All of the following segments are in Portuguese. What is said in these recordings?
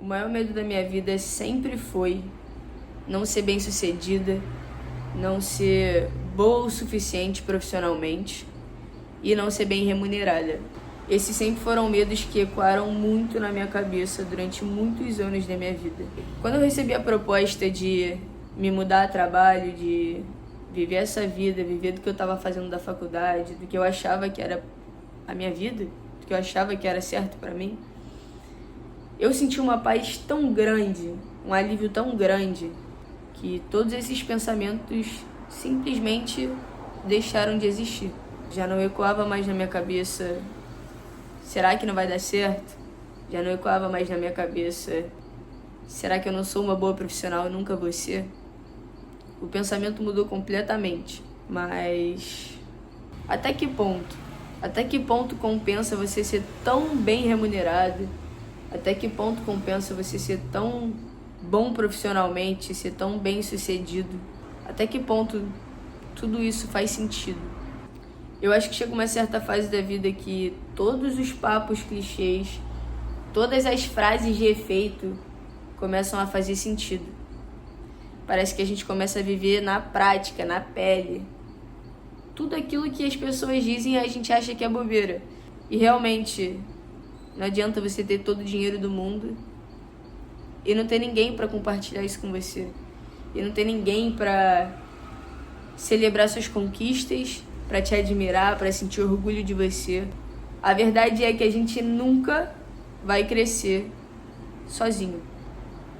O maior medo da minha vida sempre foi não ser bem-sucedida, não ser boa o suficiente profissionalmente e não ser bem remunerada. Esses sempre foram medos que ecoaram muito na minha cabeça durante muitos anos da minha vida. Quando eu recebi a proposta de me mudar a trabalho, de viver essa vida, viver do que eu estava fazendo da faculdade, do que eu achava que era a minha vida, do que eu achava que era certo para mim, eu senti uma paz tão grande, um alívio tão grande, que todos esses pensamentos simplesmente deixaram de existir. Já não ecoava mais na minha cabeça, será que não vai dar certo? Já não ecoava mais na minha cabeça, será que eu não sou uma boa profissional e nunca vou ser? O pensamento mudou completamente, mas até que ponto? Até que ponto compensa você ser tão bem remunerado? Até que ponto compensa você ser tão bom profissionalmente, ser tão bem sucedido? Até que ponto tudo isso faz sentido? Eu acho que chega uma certa fase da vida que todos os papos clichês, todas as frases de efeito começam a fazer sentido. Parece que a gente começa a viver na prática, na pele. Tudo aquilo que as pessoas dizem a gente acha que é bobeira. E realmente não adianta você ter todo o dinheiro do mundo e não ter ninguém para compartilhar isso com você. E não ter ninguém para celebrar suas conquistas, para te admirar, para sentir orgulho de você. A verdade é que a gente nunca vai crescer sozinho.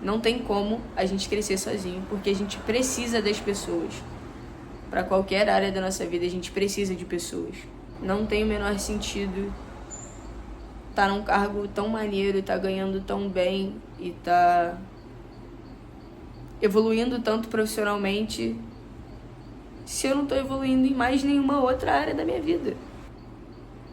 Não tem como a gente crescer sozinho, porque a gente precisa das pessoas. Para qualquer área da nossa vida, a gente precisa de pessoas. Não tem o menor sentido tá num cargo tão maneiro, tá ganhando tão bem e tá evoluindo tanto profissionalmente se eu não tô evoluindo em mais nenhuma outra área da minha vida.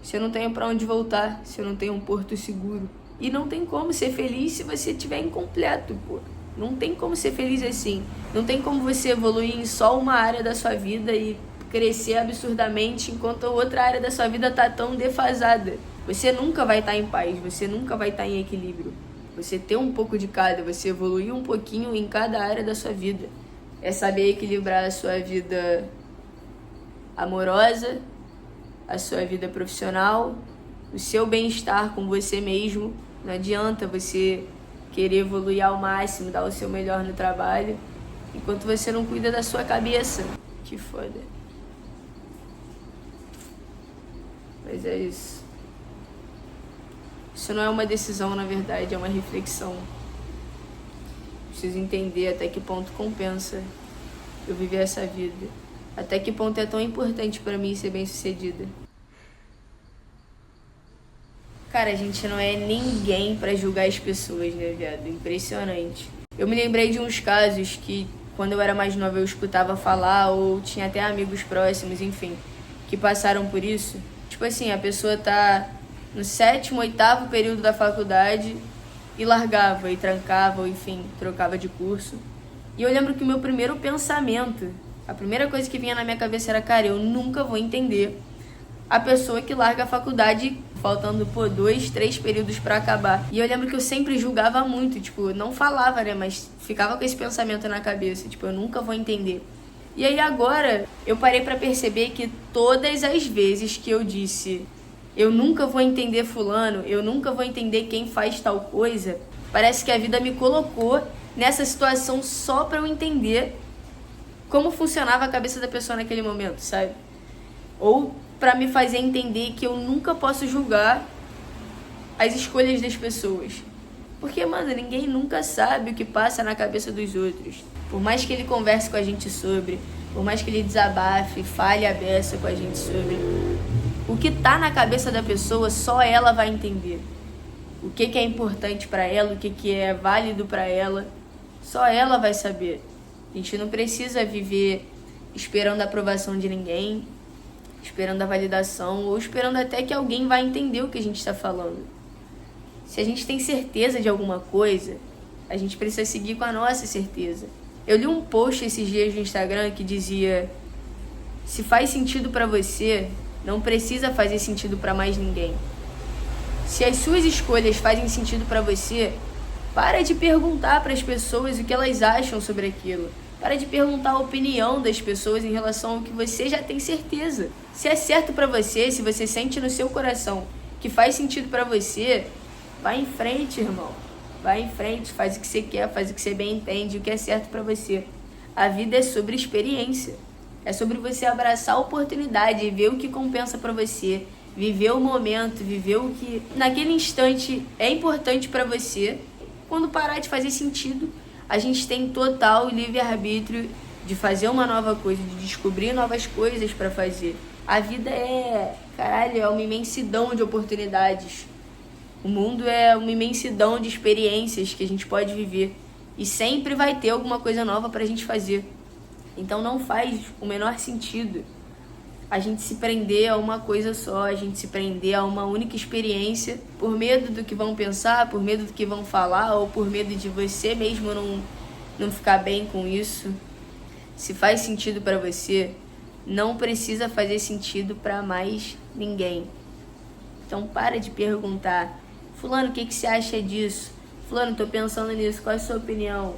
Se eu não tenho pra onde voltar, se eu não tenho um porto seguro. E não tem como ser feliz se você estiver incompleto, pô. Não tem como ser feliz assim. Não tem como você evoluir em só uma área da sua vida e crescer absurdamente enquanto a outra área da sua vida tá tão defasada. Você nunca vai estar em paz, você nunca vai estar em equilíbrio. Você ter um pouco de cada, você evoluir um pouquinho em cada área da sua vida. É saber equilibrar a sua vida amorosa, a sua vida profissional, o seu bem-estar com você mesmo. Não adianta você querer evoluir ao máximo, dar o seu melhor no trabalho, enquanto você não cuida da sua cabeça. Que foda. Mas é isso. Isso não é uma decisão, na verdade, é uma reflexão. Preciso entender até que ponto compensa eu viver essa vida. Até que ponto é tão importante pra mim ser bem-sucedida. Cara, a gente não é ninguém pra julgar as pessoas, né, viado? Impressionante. Eu me lembrei de uns casos que, quando eu era mais nova, eu escutava falar, ou tinha até amigos próximos, enfim, que passaram por isso. Tipo assim, a pessoa tá no 7º, 8º período da faculdade e largava, e trancava, ou enfim, trocava de curso. E eu lembro que o meu primeiro pensamento, a primeira coisa que vinha na minha cabeça era, cara, eu nunca vou entender a pessoa que larga a faculdade faltando, 2, 3 períodos pra acabar. E eu lembro que eu sempre julgava muito, tipo, não falava, né, mas ficava com esse pensamento na cabeça, tipo, eu nunca vou entender. E aí agora eu parei pra perceber que todas as vezes que eu disse eu nunca vou entender fulano, eu nunca vou entender quem faz tal coisa, parece que a vida me colocou nessa situação só pra eu entender como funcionava a cabeça da pessoa naquele momento, sabe? Ou pra me fazer entender que eu nunca posso julgar as escolhas das pessoas. Porque, mano, ninguém nunca sabe o que passa na cabeça dos outros. Por mais que ele converse com a gente sobre, por mais que ele desabafe, fale a beça com a gente sobre, o que tá na cabeça da pessoa, só ela vai entender. O que é importante pra ela, o que é válido pra ela, só ela vai saber. A gente não precisa viver esperando a aprovação de ninguém, esperando a validação, ou esperando até que alguém vai entender o que a gente está falando. Se a gente tem certeza de alguma coisa, a gente precisa seguir com a nossa certeza. Eu li um post esses dias no Instagram que dizia: se faz sentido pra você, não precisa fazer sentido pra mais ninguém. Se as suas escolhas fazem sentido pra você, Para de perguntar para as pessoas o que elas acham sobre aquilo. Para de perguntar a opinião das pessoas em relação ao que você já tem certeza. Se é certo para você, se você sente no seu coração que faz sentido para você, vai em frente, irmão. Vai em frente, faz o que você quer, faz o que você bem entende, o que é certo para você. A vida é sobre experiência. É sobre você abraçar a oportunidade e ver o que compensa para você, viver o momento, viver o que naquele instante é importante para você. Quando parar de fazer sentido, a gente tem total livre-arbítrio de fazer uma nova coisa, de descobrir novas coisas para fazer. A vida é uma imensidão de oportunidades. O mundo é uma imensidão de experiências que a gente pode viver. E sempre vai ter alguma coisa nova pra gente fazer. Então não faz o menor sentido a gente se prender a uma coisa só, a gente se prender a uma única experiência por medo do que vão pensar, por medo do que vão falar ou por medo de você mesmo não ficar bem com isso. Se faz sentido pra você, não precisa fazer sentido pra mais ninguém. Então para de perguntar: fulano, o que você acha disso? Fulano, tô pensando nisso, qual é a sua opinião?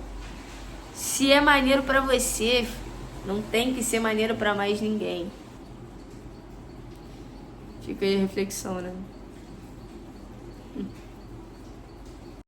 Se é maneiro pra você, não tem que ser maneiro pra mais ninguém. Fica aí a reflexão, né?